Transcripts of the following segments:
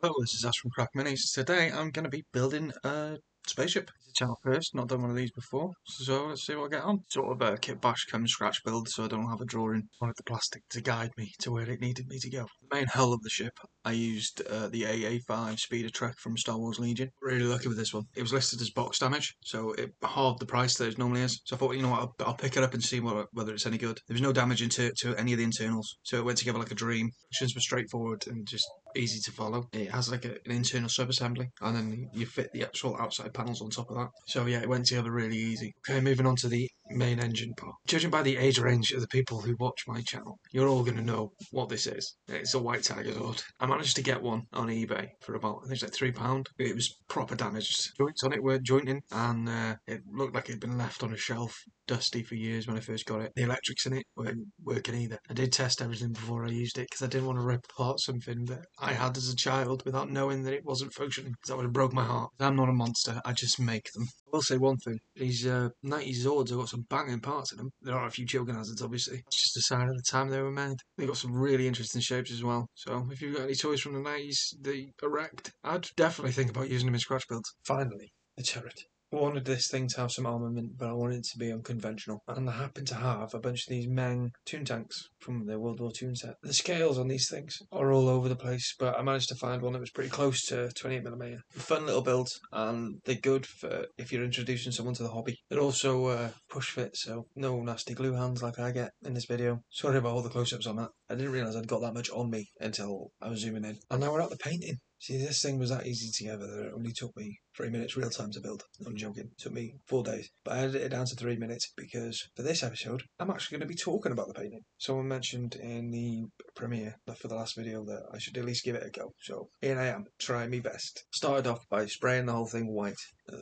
Hello, this is Ash from Crack Minis. Today I'm going to be building a spaceship. It's a channel first, not done one of these before, so let's see what I get on. Sort of a kit bash come scratch build, so I don't have a drawing. I wanted the plastic to guide me to where it needed me to go. The main hull of the ship, I used the AA5 speeder trek from Star Wars Legion. Really lucky with this one. It was listed as box damage, so it halved the price that it normally is. So I thought, well, you know what, I'll pick it up and see whether it's any good. There was no damage to any of the internals, so it went together like a dream. Actions were straightforward and just easy to follow. It has like an internal sub-assembly, and then you fit the actual outside panels on top of that. So yeah, it went together really easy. Okay, moving on to the main engine part. Judging by the age range of the people who watch my channel, you're all going to know what this is. It's a white Tigerzord. I managed to get one on eBay for about, I think it's like £3. It was proper damaged. Joints on it weren't jointing, and it looked like it'd been left on a shelf dusty for years when I first got it. The electrics in it weren't working either. I did test everything before I used it because I didn't want to rip apart something that I had as a child without knowing that it wasn't functioning, because that would have broke my heart. I'm not a monster, I just make them. I will say one thing, these 90s Zords have got some banging parts in them. There are a few choking hazards, obviously. It's just a sign of the time they were made. They've got some really interesting shapes as well. So if you've got any toys from the 90s that are wrecked, I'd definitely think about using them in scratch builds. Finally, the turret. I wanted this thing to have some armament, but I wanted it to be unconventional. And I happen to have a bunch of these Meng toon tanks from the World War II set. The scales on these things are all over the place, but I managed to find one that was pretty close to 28mm. Fun little builds, and they're good for if you're introducing someone to the hobby. They're also push fit, so no nasty glue hands like I get in this video. Sorry about all the close-ups on that. I didn't realise I'd got that much on me until I was zooming in. And now we're at the painting. See, this thing was that easy together that it only took me 3 minutes real time to build. I'm joking. It took me 4 days. But I edited it down to 3 minutes because for this episode, I'm actually going to be talking about the painting. Someone mentioned in the premiere for the last video that I should at least give it a go. So here I am, trying my best. Started off by spraying the whole thing white.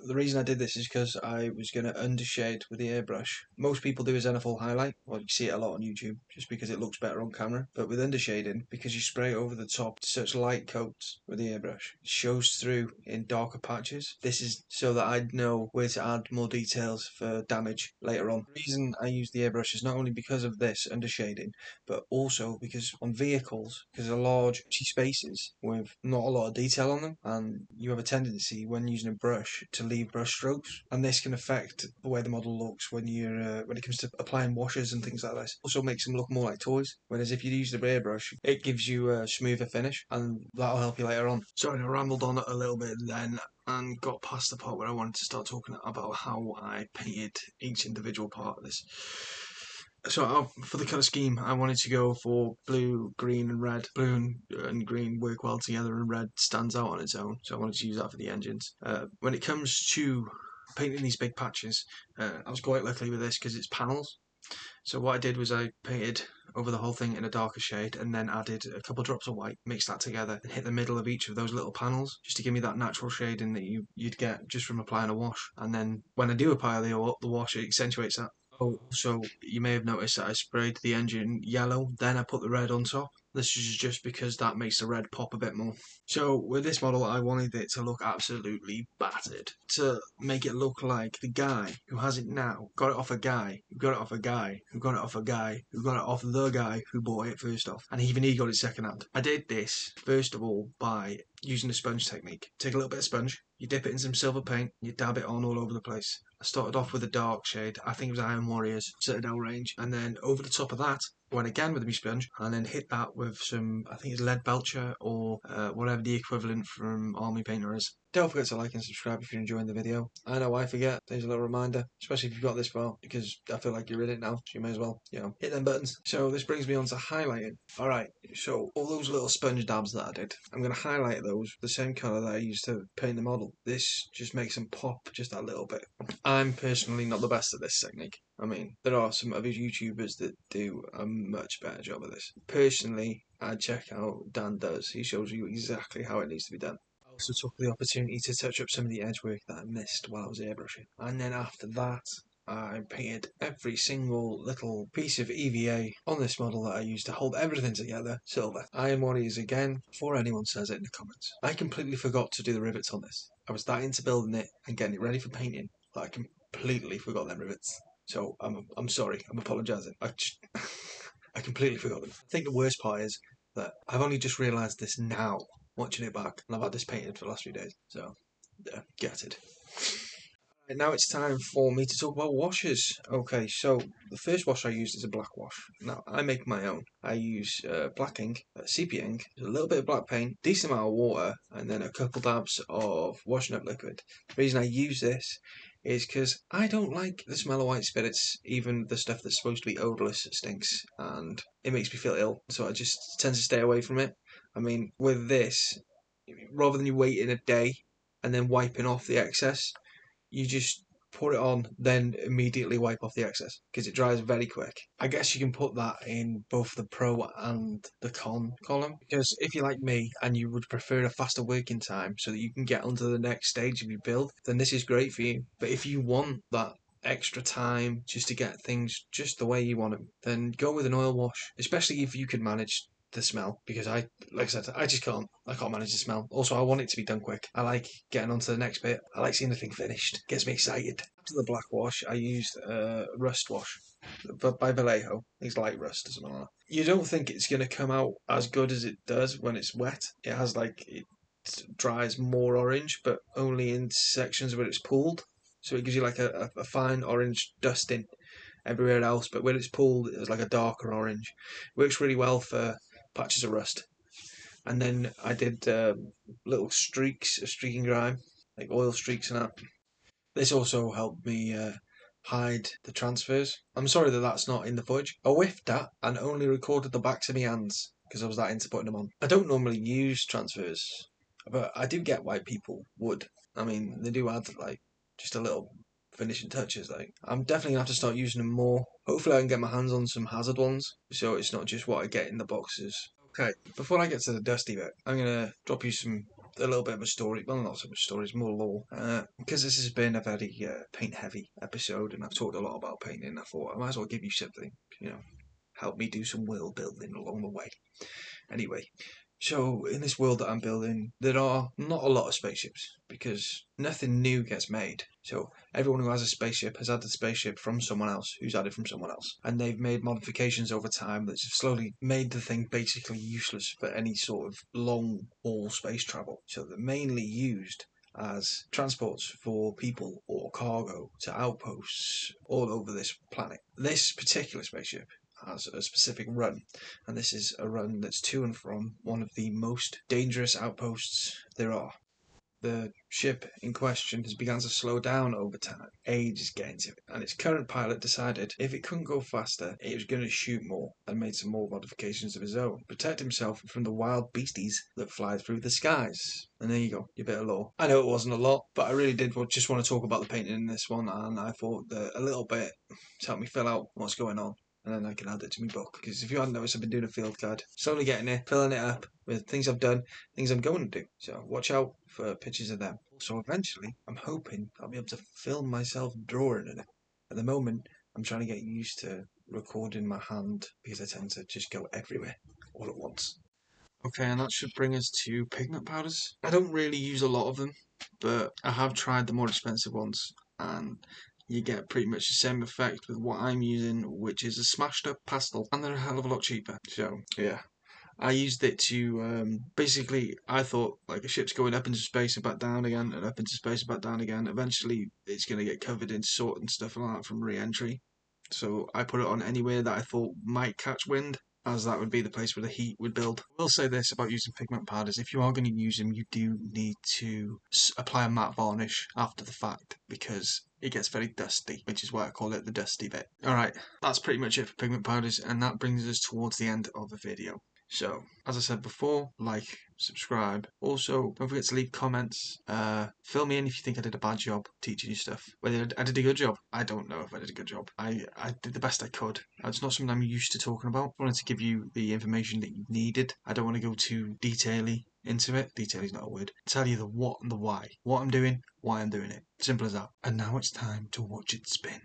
The reason I did this is because I was going to undershade with the airbrush. Most people do a zenithal highlight. Well, you see it a lot on YouTube just because it looks better on camera. But with undershading, because you spray it over the top to such light coats with the airbrush, it shows through in darker patches. This is so that I'd know where to add more details for damage later on. The reason I use the airbrush is not only because of this undershading, but also because on vehicles, because they're large spaces with not a lot of detail on them, and you have a tendency when using a brush to leave brush strokes, and this can affect the way the model looks when it comes to applying washes and things like this. Also makes them look more like toys, whereas if you use the airbrush, it gives you a smoother finish, and that'll help you later on. Sorry, I rambled on a little bit then and got past the part where I wanted to start talking about how I painted each individual part of this. So for the colour scheme, I wanted to go for blue, green and red. Blue and green work well together, and red stands out on its own, so I wanted to use that for the engines. When it comes to painting these big patches, I was quite lucky with this because it's panels. So what I did was I painted over the whole thing in a darker shade and then added a couple drops of white, mixed that together and hit the middle of each of those little panels just to give me that natural shading that you'd get just from applying a wash. And then when I do apply the wash, it accentuates that. Oh, so you may have noticed that I sprayed the engine yellow, then I put the red on top. This is just because that makes the red pop a bit more. So with this model, I wanted it to look absolutely battered. To make it look like the guy who has it now got it off a guy, who got it off a guy, who got it off a guy, who got it off the guy who bought it first off. And even he got it second hand. I did this, first of all, by using the sponge technique. Take a little bit of sponge, you dip it in some silver paint, you dab it on all over the place. I started off with a dark shade, I think it was Iron Warriors, Citadel range, and then over the top of that, went again with the sponge, and then hit that with some, I think it's lead belcher, or whatever the equivalent from Army Painter is. Don't forget to like and subscribe if you're enjoying the video. I know I forget, there's a little reminder, especially if you've got this far, because I feel like you're in it now, so you may as well, hit them buttons. So this brings me on to highlighting. Alright, so all those little sponge dabs that I did, I'm going to highlight those the same colour that I used to paint the model. This just makes them pop just that little bit. I'm personally not the best at this technique. I mean, there are some other YouTubers that do a much better job of this. Personally, I'd check out Dan Does. He shows you exactly how it needs to be done. I also took the opportunity to touch up some of the edge work that I missed while I was airbrushing. And then after that, I painted every single little piece of EVA on this model that I used to hold everything together silver. Iron Warriors again, before anyone says it in the comments. I completely forgot to do the rivets on this. I was that into building it and getting it ready for painting that I completely forgot them rivets. So I'm sorry, I'm apologising. I completely forgot them. I think the worst part is that I've only just realised this now. watching it back, and I've had this painted for the last few days, so yeah, gutted. And now it's time for me to talk about washes. Okay, so the first wash I used is a black wash. Now, I make my own. I use black ink, sepia ink, a little bit of black paint, decent amount of water, and then a couple dabs of washing up liquid. The reason I use this is because I don't like the smell of white spirits, even the stuff that's supposed to be odourless stinks, and it makes me feel ill, so I just tend to stay away from it. I mean, with this, rather than you waiting a day and then wiping off the excess, you just put it on, then immediately wipe off the excess because it dries very quick. I guess you can put that in both the pro and the con column, because if you're like me and you would prefer a faster working time so that you can get onto the next stage of your build, then this is great for you. But if you want that extra time just to get things just the way you want them, then go with an oil wash, especially if you can manage the smell, because like I said, I just can't. I can't manage the smell. Also, I want it to be done quick. I like getting on to the next bit. I like seeing the thing finished. Gets me excited. After the black wash, I used rust wash, but by Vallejo. It's light rust or something like that. You don't think it's going to come out as good as it does when it's wet. It has it dries more orange, but only in sections where it's pooled. So it gives you like a fine orange dusting everywhere else, but when it's pooled, it's like a darker orange. Works really well for patches of rust. And then I did little streaks of streaking grime, like oil streaks and that. This also helped me hide the transfers. I'm sorry that that's not in the footage. I whiffed that and only recorded the backs of my hands because I was that into putting them on. I don't normally use transfers, but I do get why people would. I mean, they do add just a little finishing touches. I'm definitely gonna have to start using them more. Hopefully, I can get my hands on some hazard ones, so it's not just what I get in the boxes. Okay, before I get to the dusty bit, I'm gonna drop you a little bit of a story. Well, not so much stories, more lore. Because this has been a very paint-heavy episode, and I've talked a lot about painting. I thought I might as well give you something, help me do some world building along the way. Anyway, so in this world that I'm building, there are not a lot of spaceships because nothing new gets made. So everyone who has a spaceship has had the spaceship from someone else who's had it from someone else. And they've made modifications over time that have slowly made the thing basically useless for any sort of long haul space travel. So they're mainly used as transports for people or cargo to outposts all over this planet. This particular spaceship has a specific run, and this is a run that's to and from one of the most dangerous outposts there are. The ship in question has begun to slow down over time. Age is getting to it, and its current pilot decided if it couldn't go faster, it was going to shoot more and made some more modifications of his own, protect himself from the wild beasties that fly through the skies. And there you go, your bit of lore. I know it wasn't a lot, but I really did just want to talk about the painting in this one, and I thought that a little bit to help me fill out what's going on, and then I can add it to my book. Because if you hadn't noticed, I've been doing a field guide, slowly getting it, filling it up with things I've done, things I'm going to do. So watch out for pictures of them. So eventually, I'm hoping I'll be able to film myself drawing in it. At the moment, I'm trying to get used to recording my hand because I tend to just go everywhere all at once. Okay, and that should bring us to pigment powders. I don't really use a lot of them, but I have tried the more expensive ones, and you get pretty much the same effect with what I'm using, which is a smashed up pastel, and they're a hell of a lot cheaper. So, yeah. I used it to, basically, I thought like a ship's going up into space and back down again, and up into space and back down again. Eventually, it's going to get covered in soot and stuff like that from re-entry. So I put it on anywhere that I thought might catch wind, as that would be the place where the heat would build. I will say this about using pigment powders: if you are going to use them, you do need to apply a matte varnish after the fact, because it gets very dusty, which is why I call it the dusty bit. Alright, that's pretty much it for pigment powders, and that brings us towards the end of the video. So, as I said before, like, subscribe. Also, don't forget to leave comments. Fill me in if you think I did a bad job teaching you stuff. Whether I did a good job, I don't know if I did a good job. I did the best I could. It's not something I'm used to talking about. I wanted to give you the information that you needed. I don't want to go too detail-y into it. Detail is not a word. Tell you the what and the why. What I'm doing, why I'm doing it. Simple as that. And now it's time to watch it spin.